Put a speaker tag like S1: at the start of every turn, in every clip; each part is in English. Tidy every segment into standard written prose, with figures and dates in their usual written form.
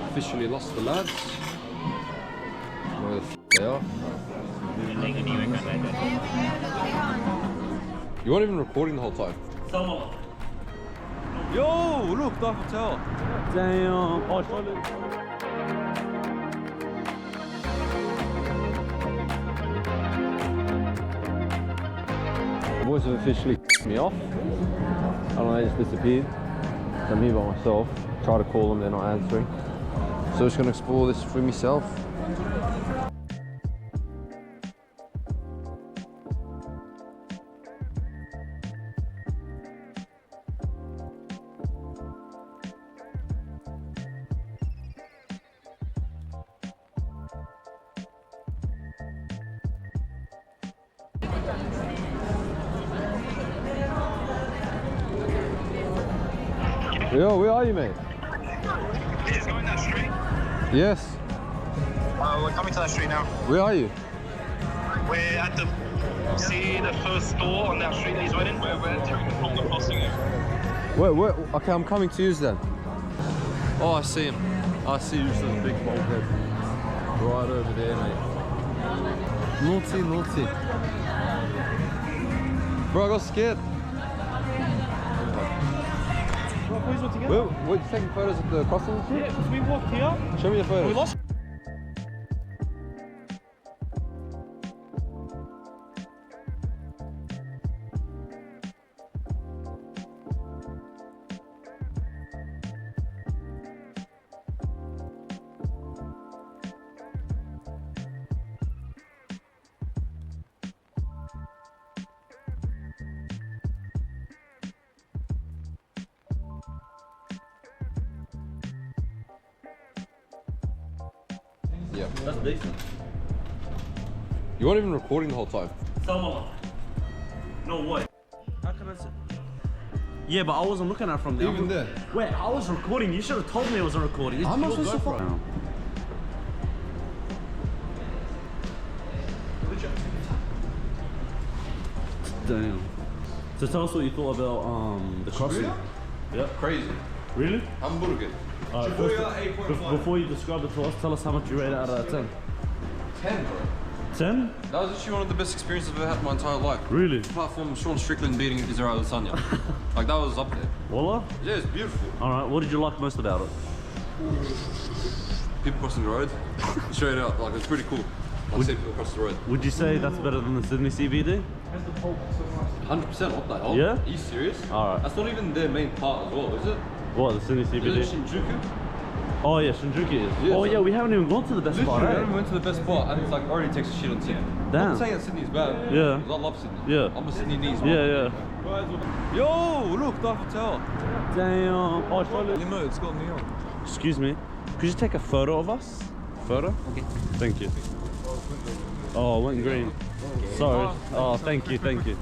S1: Officially lost the lads. Where the f they are. You weren't even recording the whole time. Yo, look, the hotel.
S2: Damn. Oh,
S1: The boys have officially me off. I don't know, they just disappeared. So I'm here by myself. Try to call them, they're not answering. So I'm just gonna explore this for myself. Yo, where are you, mate?
S3: We're just going that street.
S1: Yes.
S3: We're coming to that street now.
S1: Where are you?
S3: We're at the first store on that street that he's waiting. We're entering from the crossing area.
S1: Where? Okay, I'm coming to you then. Oh, I see him. I see you, just a big bulkhead. Right over there, mate. Naughty, naughty. Bro, I got scared. Where, you taking photos of the crossing?
S4: Yeah, because we walked here.
S1: Show me your photos.
S4: We lost.
S1: Yeah.
S2: that's decent.
S1: You weren't even recording the whole time.
S2: No way. How can I say? Yeah, but I wasn't looking at it from there.
S1: Even there.
S2: Wait, I was recording. You should have told me it was a recording.
S1: I'm not supposed to fuck.
S2: Damn. So tell us what you thought about the crossing.
S1: Shibuya?
S2: Yeah.
S1: Crazy.
S2: Really?
S1: Hamburger.
S2: Shibuya 8.1. Before you describe it to us, tell us how much you rate it out of 10.
S1: 10, bro.
S2: 10?
S1: That was actually one of the best experiences I've ever had in my entire life.
S2: Really?
S1: Platform Sean Strickland beating Israel Adesanya. Like, that was up there.
S2: Wallah?
S1: Yeah, it's beautiful.
S2: Alright, what did you like most about it?
S1: People crossing the road. Straight out, like, it's pretty cool. Like, see people across the road.
S2: Would you say that's better than the Sydney CBD?
S1: 100% what the hell?
S2: Yeah?
S1: Are you serious?
S2: Alright.
S1: That's not even their main part as well, is it?
S2: What, the Sydney
S1: Is it
S2: CBD?
S1: Shinjuku?
S2: Oh yeah, Shinjuku is.
S1: Yeah,
S2: oh
S1: so-
S2: yeah, we haven't even gone to the best
S1: Literally,
S2: part,
S1: I
S2: eh?
S1: haven't went to the best part and it's like already takes a shit on Sydney. I'm
S2: Damn.
S1: not saying that Sydney's bad.
S2: Yeah.
S1: Because I love Sydney.
S2: Yeah.
S1: I'm a Sydney knees.
S2: Yeah, yeah.
S1: Yo, look, the hotel.
S2: Damn. Oh,
S1: Limo, it's got neon.
S2: excuse me. Could you take a photo of us? Photo? Okay. Thank you. Oh, it went green. Sorry. Oh, thank you, thank you.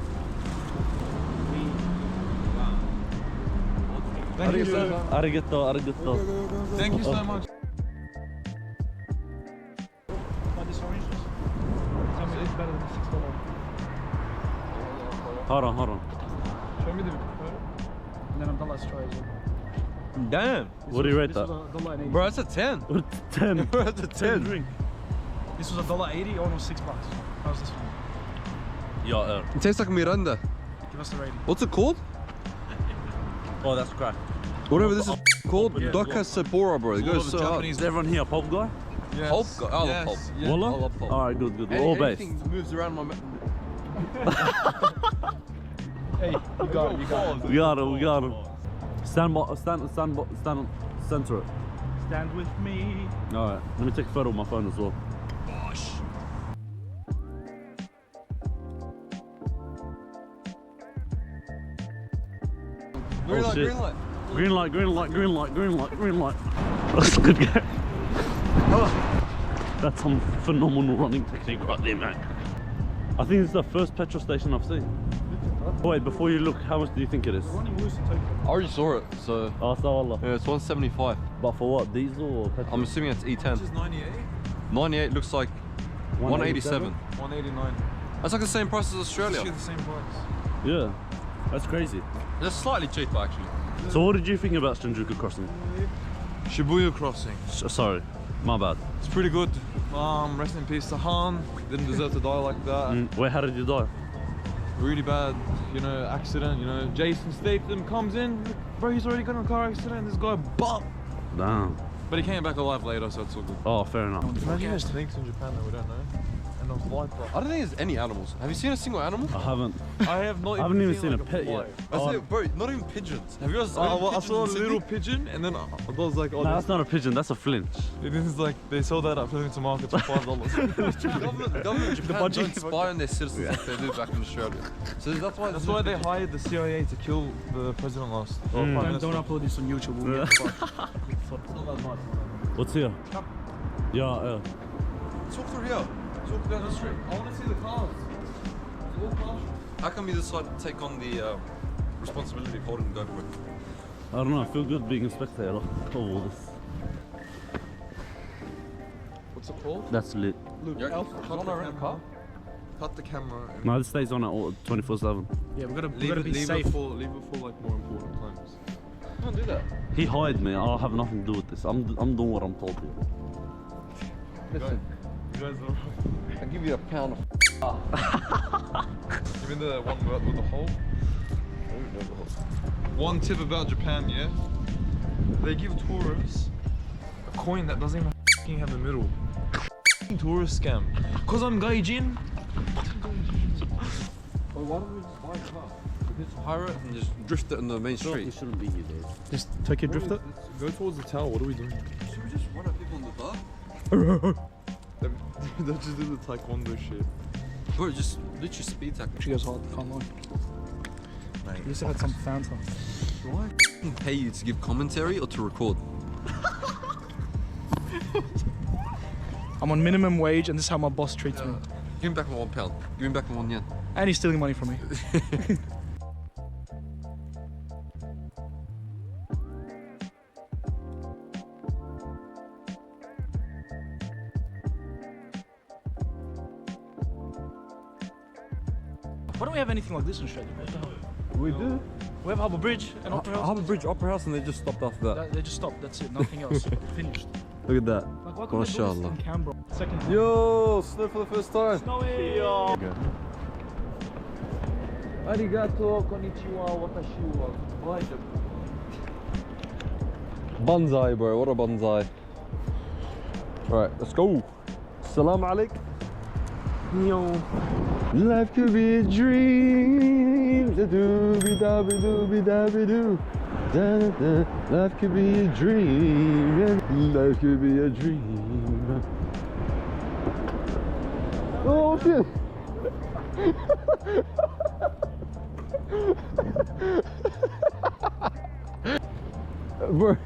S1: Thank you, sir.
S2: Arigato, arigato.
S1: Thank you so much.
S2: Hold on, hold on.
S4: Show me the photo. And then Abdullah's try as well.
S1: Damn.
S2: What do you rate that?
S4: $1.80.
S1: Bro, that's a 10.
S2: 10.
S1: Bro, that's a 10.
S2: Drink.
S4: This was $1.80, almost $6. How's this one?
S2: Yeah,
S1: It tastes like Miranda.
S4: Give us the rating.
S1: What's it called?
S2: Oh, that's crack.
S1: Whatever this is called.
S4: Yeah.
S1: Doka Sapporo, bro. It goes so hard.
S2: Is everyone here a pulp guy?
S4: Yes.
S1: Pulp? I love pulp.
S4: Yeah.
S2: Wallah?
S1: I love pulp.
S2: Alright, good, good. We're all based.
S1: Anything that moves around my...
S4: Hey, you got it, you got it.
S2: We got it, we got it. Stand center it.
S4: Stand with me.
S2: Alright, let me take a photo with my phone as well.
S1: Green light,
S2: shit.
S1: green light.
S2: Green light, green light, green light, green light, green light. That's a good game. That's some phenomenal running technique right there, man. I think this is the first petrol station I've seen. Oh, wait, before you look, how much do you think it is?
S4: Running loose in Tokyo.
S1: I already saw it, so...
S2: Oh, Allah.
S1: Yeah, it's 175.
S2: But for what, diesel or petrol?
S1: I'm assuming it's E10.
S4: This is 98.
S1: 98 looks like 187.
S4: 189.
S1: That's like the same price as Australia.
S4: It's the same price.
S2: Yeah, that's crazy.
S1: It's slightly cheaper, actually.
S2: So what did you think about Shinjuku Crossing?
S5: Shibuya crossing.
S2: Sorry, my bad.
S5: It's pretty good. Rest in peace to Han. Didn't deserve to die like that.
S2: Wait, how did you die?
S5: Really bad, you know, accident. You know, Jason Statham comes in, bro. He's already got in a car accident. This guy bop.
S2: Damn.
S5: But he came back alive later, so it's all good.
S2: Oh, fair enough.
S5: Imagine there's snakes in Japan that we don't know. And those light bulbs.
S1: I don't think there's any animals. Have you seen a single animal?
S2: I haven't.
S5: I have not.
S2: I haven't even seen
S5: like
S2: a pet
S5: fly.
S2: yet.
S1: I said, bro, not even pigeons. Have you ever seen
S5: I saw a
S1: pigeons in
S5: little
S1: Sydney?
S5: pigeon, and then I was like, oh,
S2: No, that's not a pigeon. That's a flinch.
S5: this is like they sold that at Flemington Market for $5.
S1: The government of Japan don't spy on their citizens like they do back in Australia. So that's why.
S5: That's why they hired the CIA to kill the president last. Or Prime Minister.
S4: Don't upload this on YouTube. We'll get fucked.
S2: What's here? Yeah,
S1: Talk through here. Talk down the street.
S5: I want to see the cars.
S1: How come you decided to take on the responsibility of holding the GoPro?
S2: I don't know. I feel good being a spectator of all this.
S5: What's it called?
S2: That's lit.
S5: Luke,
S1: You're
S5: cut the camera.
S1: car?
S5: Cut the camera. And
S2: No, this stays on at 24/7.
S4: Yeah, we gotta
S5: leave
S4: be
S5: it
S4: safe.
S5: for like more important times.
S1: Don't do that.
S2: He hired me. I'll have nothing to do with this. I'm doing what I'm told to.
S1: Listen,
S5: You guys know.
S1: I'll give you a pound of
S5: You mean the one with the hole? One tip about Japan, yeah? They give tourists a coin that doesn't even f***ing have a middle. Tourist scam. Cause I'm gaijin.
S1: Well, why don't we just buy a car? We just hire it and just drift it in the main street.
S2: shouldn't be here, Dave.
S4: Just take your drift it.
S5: Go towards the tower, what are we doing?
S1: Should we just run at people in the dark?
S5: They just did the taekwondo shit.
S1: Bro, just literally speed tackle.
S4: She goes hard, can't lie.
S5: Mate.
S4: You just had some Fanta.
S1: Do I f***ing pay you to give commentary or to record?
S4: I'm on minimum wage and this is how my boss treats me.
S1: Give me back my £1. Give me back my £1 yen.
S4: And he's stealing money from me. Why don't we have anything like this in Australia? What the hell?
S1: We do.
S4: We have Harbour Bridge and Opera House.
S1: Harbour Bridge, Opera House, and they just stopped after that.
S4: They just stopped, that's it, nothing else. Finished.
S1: Look at that.
S4: Like, why couldn't they do this
S1: Mashallah.
S4: in Canberra? Second time.
S1: Yo, snow for the first time.
S4: Snowy! Yo.
S5: Arigato, konnichiwa, watashi wa
S1: Bonsai, bro. What a bonsai. Alright, let's go. Salam alaikum. Yo. Life could be a dream. Da-doo-be-da-be-doo-be-da-be-doo. Da-da-da. Life could be a dream. Life could be a dream. Oh shit. Bro,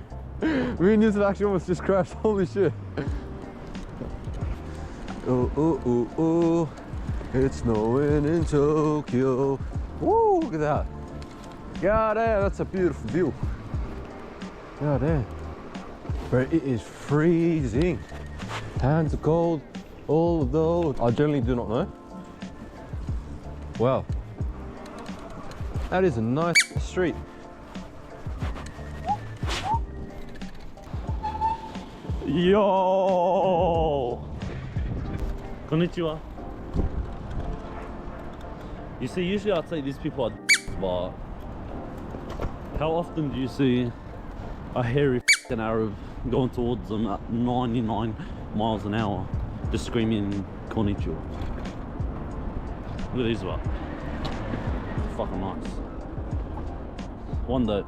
S1: me and Yusuf actually almost just crashed. Holy shit. Oh, oh, oh, oh. It's snowing in Tokyo. Woo, look at that. God damn, that's a beautiful view. God damn. But it is freezing. Hands are cold. All of those. I generally do not know. Wow. That is a nice street.
S2: Yo! Konnichiwa. You see, usually I'd say these people are but how often do you see a hairy f***ing Arab going towards them at 99 miles an hour just screaming konnichiwa? Look at these, about. Fucking nice. One day,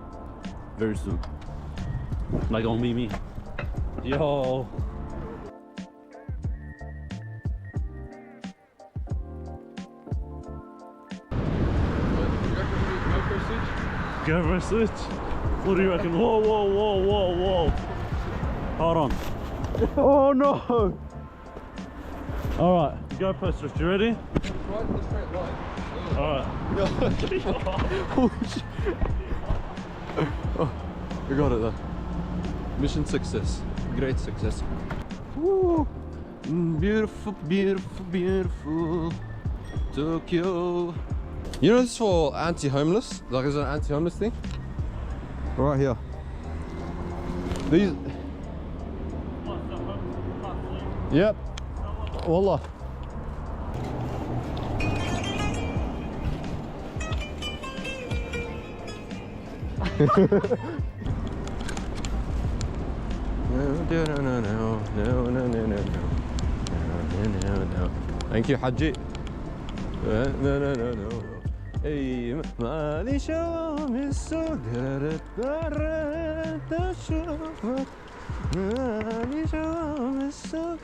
S2: very soon. Like gonna be me. Yo. Go for a switch. What do you reckon? Whoa, whoa, whoa, whoa, whoa. Hold on. Oh no! Alright, GoPro switch, you ready?
S1: Right in the straight line.
S2: Alright.
S1: Holy shit. Oh, we got it though. Mission success. Great success. Woo. Beautiful, beautiful, beautiful Tokyo. You know this is for anti-homeless? Like, is it an anti-homeless thing? Right here. These Yep. والله. Thank you حجي. اي مالي شوم السوق برد اشوفك مالي شوم السوق